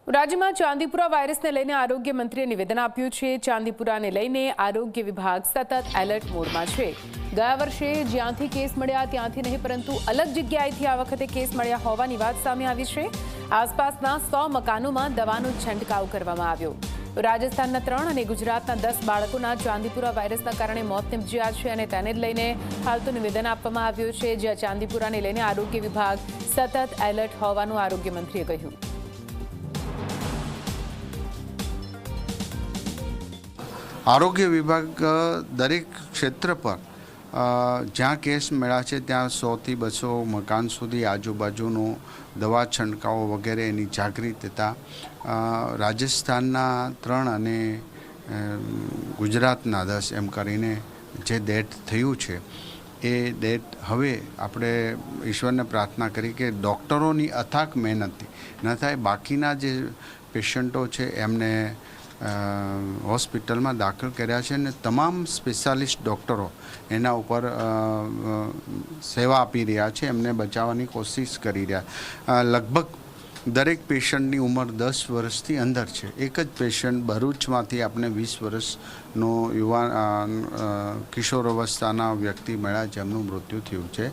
રાજ્યમાં ચાંદીપુરા વાયરસને લઈને આરોગ્ય મંત્રીએ નિવેદન આપ્યું છે। ચાંદીપુરાને લઈને આરોગ્ય વિભાગ સતત એલર્ટ મોડમાં છે। ગયા વર્ષે જ્યાંથી કેસ મળ્યા ત્યાંથી નહીં પરંતુ અલગ જગ્યાએથી આ વખતે કેસ મળ્યા હોવાની વાત સામે આવી છે। આસપાસના 100 મકાનોમાં દવાનો છંટકાવ કરવામાં આવ્યો। રાજસ્થાનના 3 અને ગુજરાતના 10 બાળકોના ચાંદીપુરા વાયરસના કારણે મોત નિપજ્યા છે અને તેને લઈને હાલ તો નિવેદન આપવામાં આવ્યું છે, જ્યાં ચાંદીપુરાને લઈને આરોગ્ય વિભાગ સતત એલર્ટ હોવાનું આરોગ્ય મંત્રીએ કહ્યું। આરોગ્ય વિભાગ દરેક ક્ષેત્ર પર જ્યાં કેસ મળ્યા છે ત્યાં 100 થી 200 મકાન સુધી આજુબાજુનું દવા છંટકાવ વગેરે એની જાગૃતતા રાજસ્થાનના 3 અને ગુજરાતના 10 એમ કરીને જે ડેથ થયું છે એ ડેથ હવે આપણે ઈશ્વરને પ્રાર્થના કરી કે ડૉક્ટરોની અથાક મહેનતથી ન થાય। બાકીના જે પેશન્ટો છે એમને હોસ્પિટલમાં દાખલ કર્યા છે અને તમામ સ્પેશિયાલિસ્ટ ડૉક્ટરો એના ઉપર સેવા આપી રહ્યા છે, એમને બચાવવાની કોશિશ કરી રહ્યા। લગભગ દરેક પેશન્ટની ઉંમર 10 વર્ષથી અંદર છે। એક જ પેશન્ટ ભરૂચમાંથી આપણે 20 વર્ષનો યુવાન કિશોર અવસ્થાના વ્યક્તિ મળ્યા જેમનું મૃત્યુ થયું છે।